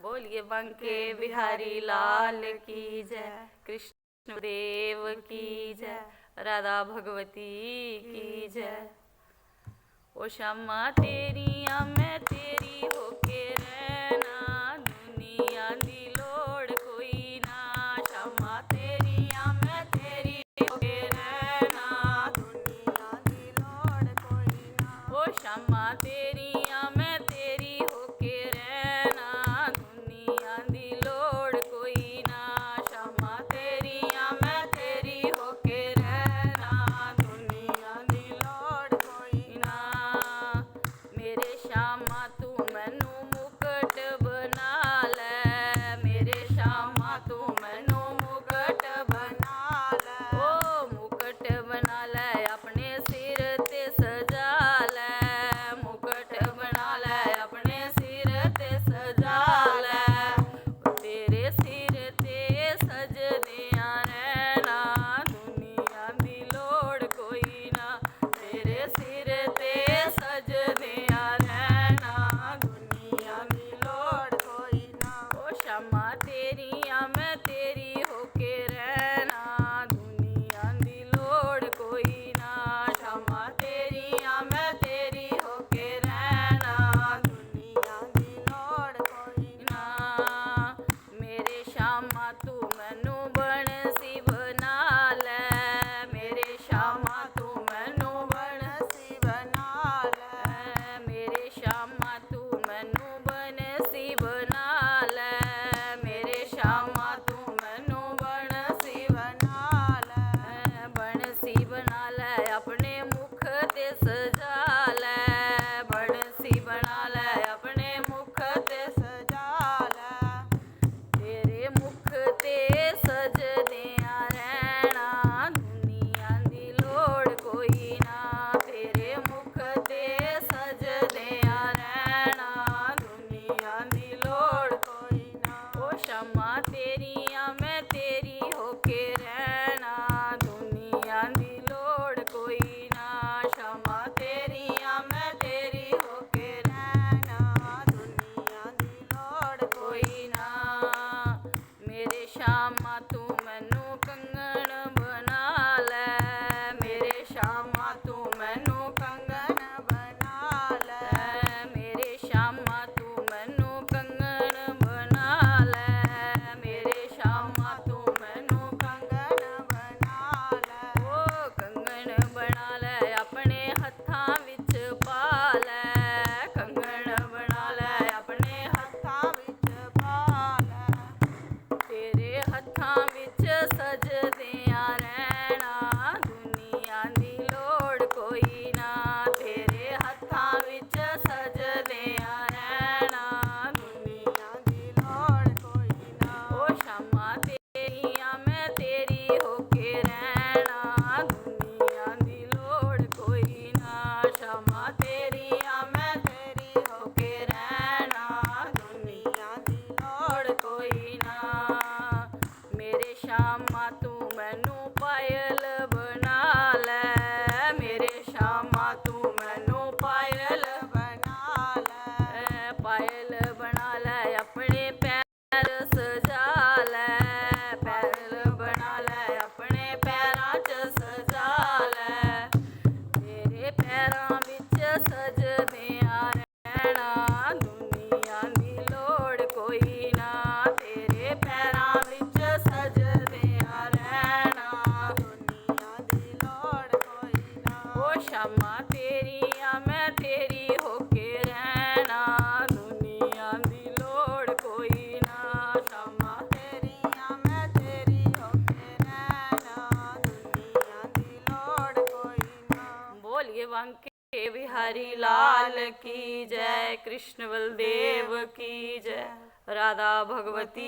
बोलिए बंके बिहारी लाल की जय, कृष्ण देव की जय, राधा भगवती की जय। ओ श्यामा तेरिया मैं तेरी होके रहना, दुनिया दी लोड़ कोई ना। श्यामा तेरिया मैं तेरी होके रहना, दुनिया दी लोड़ कोई ना। ओ श्यामा तेरिया मैं तेरी होके रहना, दुनिया दी लोड़ कोई ना। श्यामा तेरिया मैं तेरी होके रहना, दुनिया दी लोड़ कोई ना। मेरे श्यामा तू मैनू मुकट बना ले, मेरे श्यामा तू मैनू मुकट बना ले। ओ मुकट बना ले अपने सिर ते सजा ले, मुकट बना ले अपने सिर ते सजा ले। तेरे सिर ते सजदियां रहना, दुनिया दी लोड़ कोई ना। तेरे सिर ते सजदियां रहना, दुनिया दी लोड़ कोई ना। ओ श्यामा तेरिया मैं तेरी होके रहना, दुनिया दी लोड़ कोई ना। श्यामा तेरिया मैं तेरी होके रहना, दुनिया दी लोड़ कोई ना। मेरे श्यामा तू मैनू बनसी बना ले, मेरे श्यामा तू मैनू बनसी बना ले। मेरे श्यामा तू मैनू बनसी बना ले, मेरे श्यामा तू मैनू बनसी बना ले। बनसी बना ले अपने मुख ते सजा ले, बनसी बना ले अपने मुख ते सजा ले। तेरे मुख ते सजदियां रहना, दुनिया दी लोड़ कोई ना। तेरे मुख ते सजदियां रहना, दुनिया दी लोड़ कोई ना। ओ श्यामा तेरिया मैं तेरी होके रहना, दुनिया दी लोड़ कोई ना। श्यामा तेरिया मैं तेरी होके रहना, दुनिया दी लोड़ कोई ना। मेरे श्यामा तू मैनू कंगन बना ले, मेरे श्यामा तू मैनू कंगन बना ले। मेरे श्यामा तू मैनू कंगन बना ले, मेरे श्यामा तू मैनू कंगन बना ले। ओ कंगन बना ले अपने हत्थां विच पा ले, कंगन बना ले अपने हत्थां विच पा ले। तेरे हत्थां विच सजदियां रहना, दुनिया दी लोड़ कोई ना। तेरे हत्थां विच सजदियां रहना, दुनिया दी लोड़ कोई ना। ओ श्यामा तेरिया मैं तेरी होके रहना, दुनिया दी लोड़ कोई ना। श्यामा तेरिया मैं तेरी होके रहना, दुनिया दी लोड़ कोई ना। मेरे श्यामा तू मैनू पायल बना ले, मेरे श्यामा तू मैनू पायल बना ले। पायल बना ले अपने पैर सजा ले, पायल बना ले अपने पैरां च सजा ले। तेरे पैरां विच सजदियां रहना, दुनिया दी लोड़ कोई ना। तेरे पैरां विच सजदियां रहना, दुनिया दी लोड़ कोई ना। ओ श्यामा तेरिया मैं तेरी होके रहना, दुनिया दी लोड़ कोई ना। श्यामा तेरिया मैं तेरी होके रहना, दुनिया दी लोड़ कोई ना। बोलिए बंके बिहारी लाल की जय, कृष्ण बलदेव की जय, राधा भगवती